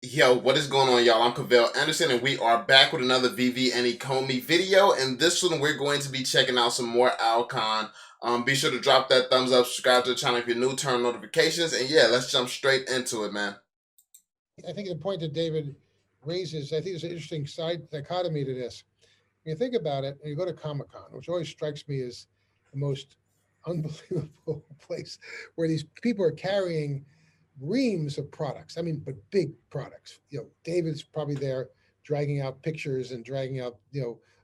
Yo, what is going on, y'all? I'm Cavell Anderson, and we are back with another Veve and Ecomi video. And this one, we're going to be checking out some more Al Kahn. Be sure to drop that thumbs up, subscribe to the channel if you're new, turn on notifications, and yeah, let's jump straight into it, man. I think the point that David raises, I think there's an interesting side dichotomy to this. When you think about it, and you go to Comic Con, which always strikes me as the most unbelievable place where these people are carrying reams of products. I mean, but big products. David's probably there dragging out pictures and dragging out,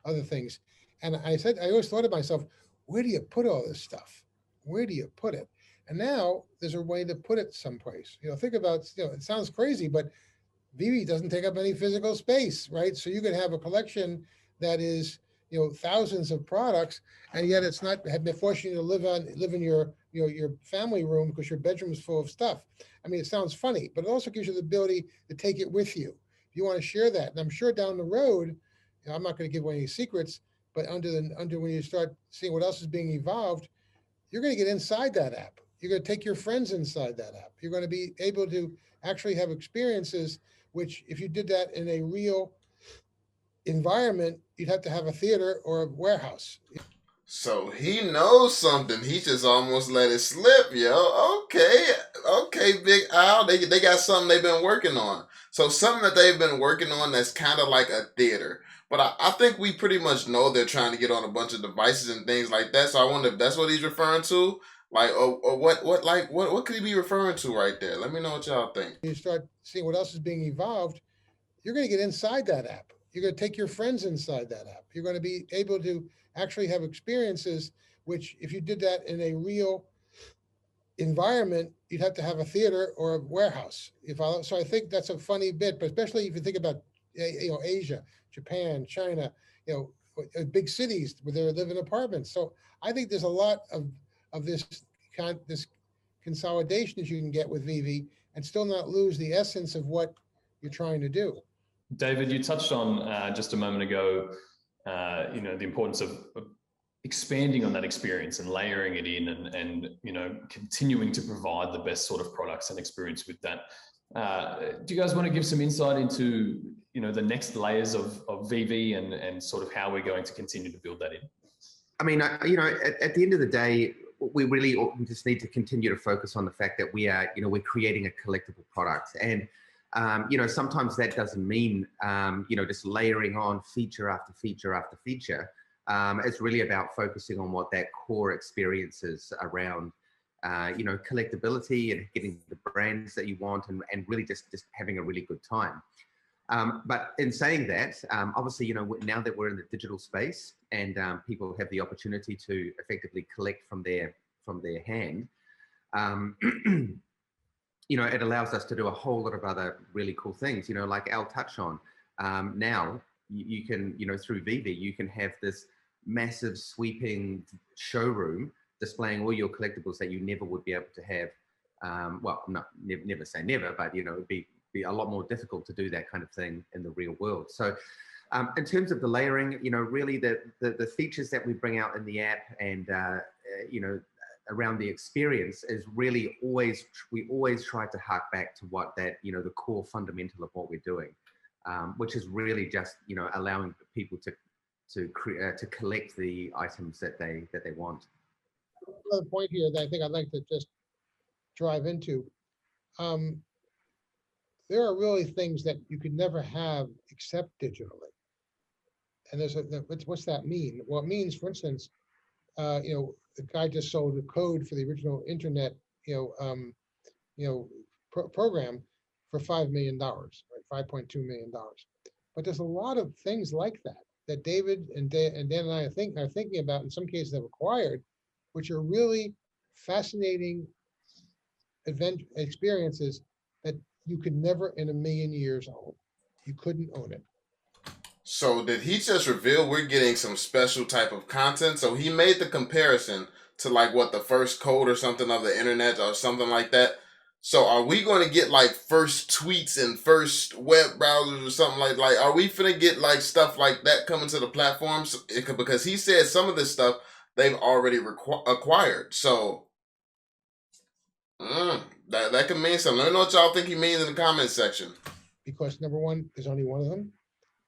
other things. And I always thought to myself, where do you put all this stuff? Where do you put it? And now there's a way to put it someplace. Think about, it sounds crazy, but Veve doesn't take up any physical space, right? So you could have a collection that is, thousands of products, and yet it's not have been forcing you to live in your, your family room because your bedroom is full of stuff. I mean, it sounds funny, but it also gives you the ability to take it with you if you want to share that. And I'm sure down the road, I'm not going to give away any secrets, but under when you start seeing what else is being evolved, you're going to get inside that app. You're going to take your friends inside that app. You're going to be able to actually have experiences, which, if you did that in a real environment, you'd have to have a theater or a warehouse. So he knows something. He just almost let it slip, yo. Okay, Big Al. They got something they've been working on. So something that they've been working on that's kind of like a theater. But I think we pretty much know they're trying to get on a bunch of devices and things like that. So I wonder if that's what he's referring to. Like, or what could he be referring to right there? Let me know what y'all think. You start seeing what else is being evolved, you're going to get inside that app. You're going to take your friends inside that app. You're going to be able to actually have experiences, which, if you did that in a real environment, you'd have to have a theater or a warehouse. So I think that's a funny bit, but especially if you think about Asia, Japan, China, big cities where they live in apartments. So I think there's a lot of this consolidation that you can get with Veve and still not lose the essence of what you're trying to do. David, you touched on just a moment ago, the importance of expanding on that experience and layering it in and continuing to provide the best sort of products and experience with that. Do you guys want to give some insight into, the next layers of Veve and sort of how we're going to continue to build that in? I mean, at the end of the day, we really just need to continue to focus on the fact that we are, we're creating a collectible product. And sometimes that doesn't mean, just layering on feature after feature after feature. It's really about focusing on what that core experience is around, collectability and getting the brands that you want and really just having a really good time. But in saying that, obviously, now that we're in the digital space and people have the opportunity to effectively collect from their hand, it allows us to do a whole lot of other really cool things, like Al touched on. Now you can, through Veve, you can have this massive sweeping showroom displaying all your collectibles that you never would be able to have. Well, never say never, but, it'd be a lot more difficult to do that kind of thing in the real world. So in terms of the layering, really the features that we bring out in the app and, around the experience is really we always try to hark back to what that, the core fundamental of what we're doing, which is really just, allowing people to collect the items that they want. Another point here that I think I'd like to just drive into. There are really things that you could never have except digitally. And what's that mean? Well, it means, for instance, the guy just sold the code for the original internet, program for $5 million, right? $5.2 million. But there's a lot of things like that David and Dan and I are thinking about, in some cases have acquired, which are really fascinating experiences that you could never in a million years own. You couldn't own it. So did he just reveal we're getting some special type of content? So he made the comparison to like what the first code or something of the internet or something like that. So are we going to get like first tweets and first web browsers or something like are we finna get like stuff like that coming to the platforms? Because he said some of this stuff they've already acquired. So that could mean something. Let me know what y'all think he means in the comment section. because number one, there's only one of them.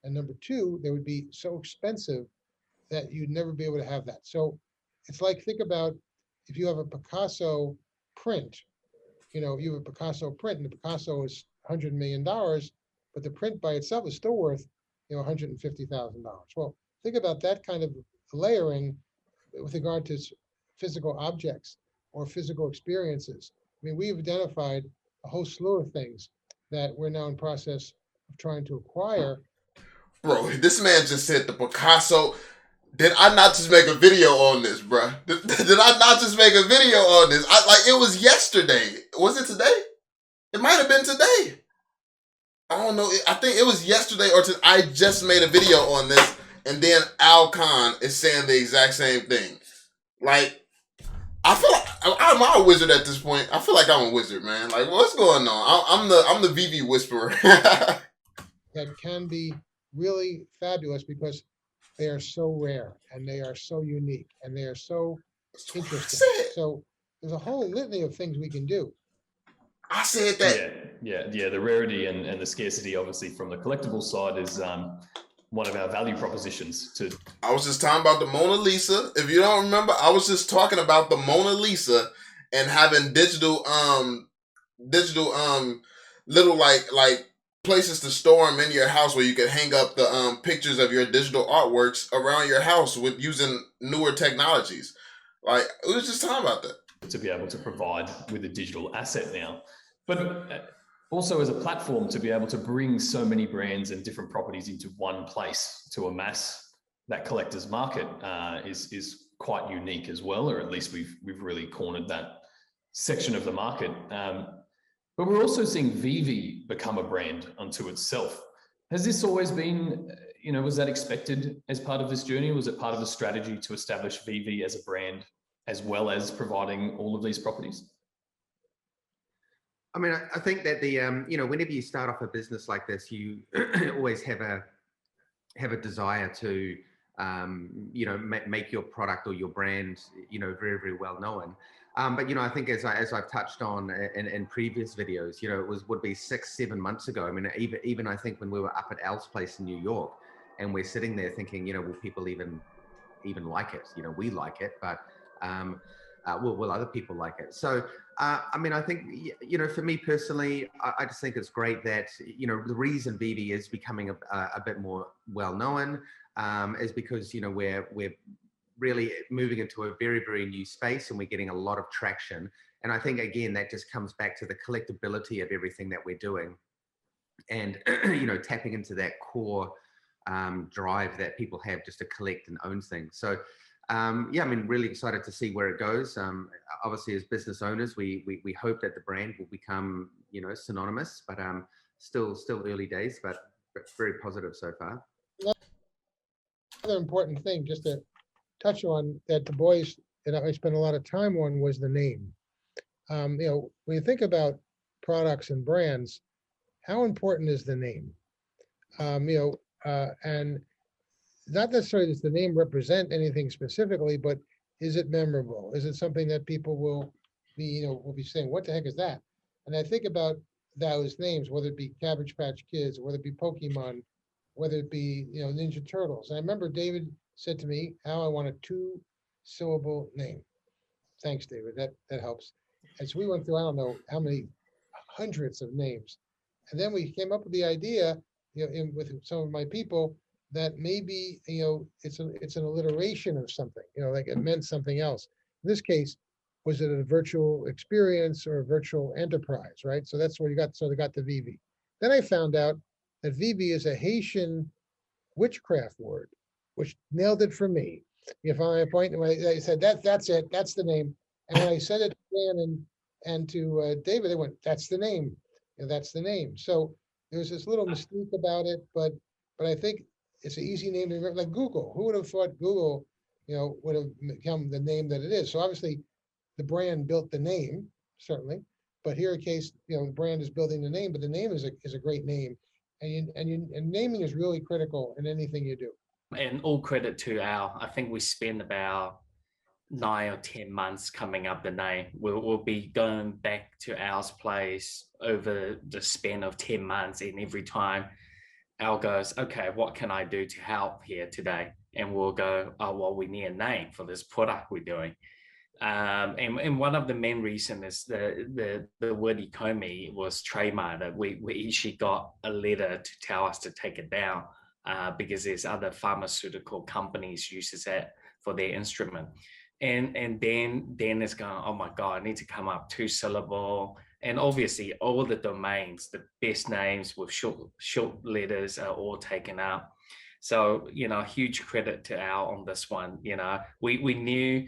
And number two, they would be so expensive that you'd never be able to have that. So it's like, think about if you have a Picasso print, if you have a Picasso print and the Picasso is $100 million, but the print by itself is still worth, $150,000. Well, think about that kind of layering with regard to physical objects or physical experiences. I mean, we've identified a whole slew of things that we're now in process of trying to acquire. Bro, this man just said the Picasso. Did I not just make a video on this, bruh? Did I not just make a video on this? It was yesterday. Was it today? It might have been today. I don't know. I think it was yesterday or today. I just made a video on this, and then Al Kahn is saying the exact same thing. Like, I feel like I'm a wizard at this point. I feel like I'm a wizard, man. Like, what's going on? I'm the VV whisperer. That can be really fabulous because they are so rare and they are so unique and they are so interesting. So there's a whole litany of things we can do. I said that. Yeah. The rarity and the scarcity, obviously, from the collectible side is one of our value propositions. I was just talking about the Mona Lisa. If you don't remember, I was just talking about the Mona Lisa and having digital little like places to store them in your house where you can hang up the pictures of your digital artworks around your house with using newer technologies. Like, we was just talking about that. To be able to provide with a digital asset now, but also as a platform to be able to bring so many brands and different properties into one place to amass that collector's market is quite unique as well, or at least we've really cornered that section of the market. But we're also seeing Veve become a brand unto itself. Has this always been, was that expected as part of this journey? Was it part of the strategy to establish Veve as a brand as well as providing all of these properties? I mean, I think that whenever you start off a business like this, you always have a desire to, make your product or your brand, very, very well known. But I think as I've touched on in previous videos, it would be 6-7 months ago. I mean, even I think when we were up at Al's place in New York, and we're sitting there thinking, will people even like it? We like it, but will other people like it? So, I mean, I think, for me personally, I just think it's great that, the reason Veve is becoming a bit more well-known is because, we're really moving into a very, very new space and we're getting a lot of traction. And I think, again, that just comes back to the collectability of everything that we're doing and, tapping into that core drive that people have just to collect and own things. So, I mean, really excited to see where it goes. Obviously, as business owners, we hope that the brand will become, synonymous, but still early days, but very positive so far. Another important thing, just to touch on that the boys that I spent a lot of time on was the name. When you think about products and brands, how important is the name? And not necessarily does the name represent anything specifically, but is it memorable? Is it something that people will be saying, what the heck is that? And I think about those names, whether it be Cabbage Patch Kids, whether it be Pokemon, whether it be, Ninja Turtles. And I remember David said to me, Al, I want a 2-syllable name. Thanks, David. That helps. And so we went through, I don't know how many hundreds of names. And then we came up with the idea, with some of my people, that maybe, it's an alliteration of something, like it meant something else. In this case, was it a virtual experience or a virtual enterprise, right? So that's where you got, so they got the Veve. Then I found out that Veve is a Haitian witchcraft word, which nailed it for me. If I point, I said, that's it, that's the name. And when I said it to Dan and to David, they went, that's the name, that's the name. So there's this little mystique about it, but I think it's an easy name to remember, like Google. Who would have thought Google, would have become the name that it is? So obviously, the brand built the name, certainly. But here, in case the brand is building the name, but the name is a great name, and naming is really critical in anything you do. And all credit to Al. I think we spend about 9 or 10 months coming up the name. We'll be going back to Al's place over the span of 10 months, and every time Al goes, okay, what can I do to help here today? And we'll go, oh, well, we need a name for this product we're doing. And one of the main reasons is the word Ecomi was trademarked. We actually got a letter to tell us to take it down because there's other pharmaceutical companies uses that for their instrument. And Dan is going, oh my God, I need to come up 2-syllable. And obviously all the domains, the best names with short letters are all taken out. So, huge credit to Al on this one. We knew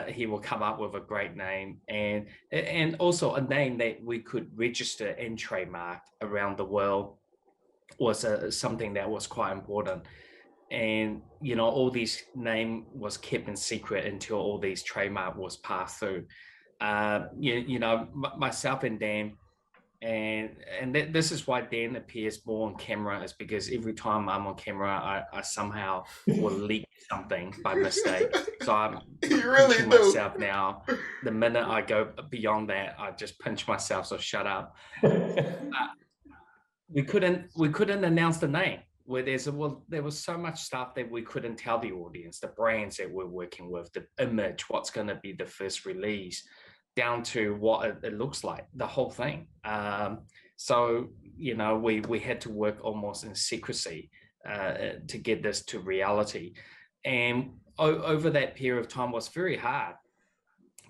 he will come up with a great name and also a name that we could register and trademark around the world was something that was quite important. And all these name was kept in secret until all these trademark was passed through. Myself and Dan, and this is why Dan appears more on camera, is because every time I'm on camera, I somehow will leak something by mistake. So I'm pinching myself now. The minute I go beyond that, I just pinch myself. So shut up. We couldn't announce the name. Where there was so much stuff that we couldn't tell the audience, the brands that we're working with, the image, what's going to be the first release, down to what it looks like, the whole thing. So we had to work almost in secrecy to get this to reality. And over that period of time was very hard,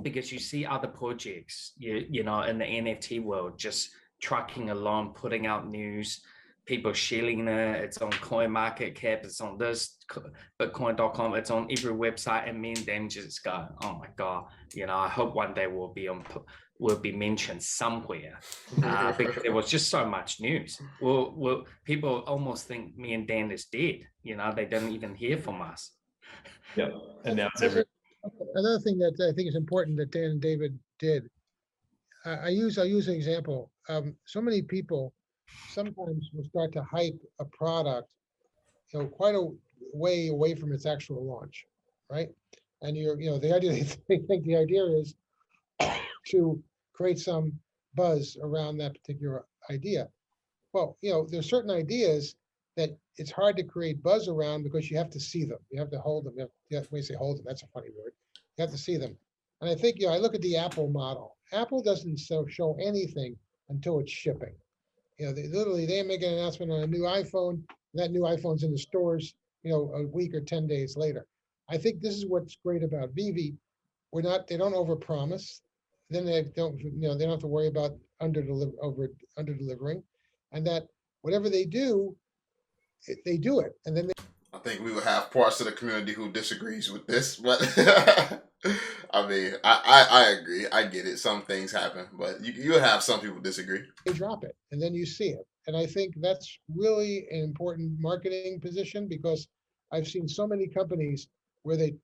because you see other projects, in the NFT world, just trucking along, putting out news, people sharing it. It's on CoinMarketCap, it's on this, Bitcoin.com, it's on every website, and me and them just go, oh my God, I hope one day we'll be mentioned somewhere, because there was just so much news. Well, people almost think me and Dan is dead. They don't even hear from us. Yeah, and now it's every. Another thing that I think is important that Dan and David did, I'll use an example. So many people sometimes will start to hype a product, quite a way away from its actual launch, right? And the idea, they think the idea is to create some buzz around that particular idea. Well, there's certain ideas that it's hard to create buzz around because you have to see them. You have to hold them. When you say hold them, that's a funny word. You have to see them. And I think, I look at the Apple model. Apple doesn't show anything until it's shipping. They make an announcement on a new iPhone, and that new iPhone's in the stores, a week or 10 days later. I think this is what's great about Veve. They don't overpromise. Then they don't have to worry about under delivering, and that whatever they do, they do it. And then I think we will have parts of the community who disagrees with this, but I mean, I agree. I get it. Some things happen, but you'll have some people disagree. They drop it, and then you see it. And I think that's really an important marketing position, because I've seen so many companies where they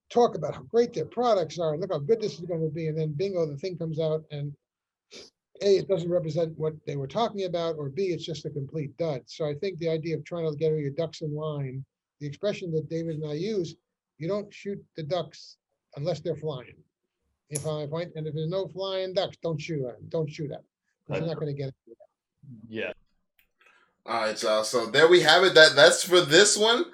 talk about how great their products are and look how good this is going to be, and then bingo, the thing comes out, and A, it doesn't represent what they were talking about, or B, it's just a complete dud. So I think the idea of trying to get your ducks in line, the expression that David and I use, you don't shoot the ducks unless they're flying. And if there's no flying ducks, don't shoot at them. Don't shoot at them, because you're not going to get it. Yeah. All right, y'all. So there we have it. That's for this one.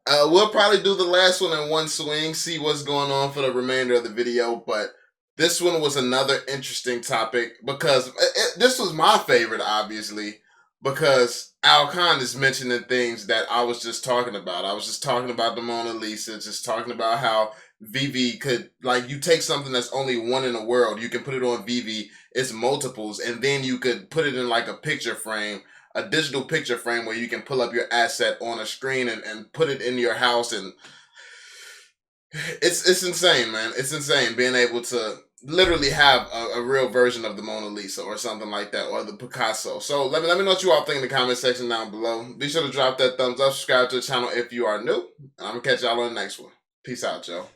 We'll probably do the last one in one swing, see what's going on for the remainder of the video. But this one was another interesting topic, because this was my favorite, obviously, because Al Kahn is mentioning things that I was just talking about. I was just talking about the Mona Lisa, just talking about how Veve could, you take something that's only one in the world, you can put it on Veve, it's multiples, and then you could put it in a picture frame, a digital picture frame where you can pull up your asset on a screen and put it in your house. And it's insane, man. It's insane being able to literally have a real version of the Mona Lisa or something like that, or the Picasso. So let me know what you all think in the comment section down below. Be sure to drop that thumbs up, subscribe to the channel if you are new, and I'm gonna catch y'all on the next one. Peace out, y'all.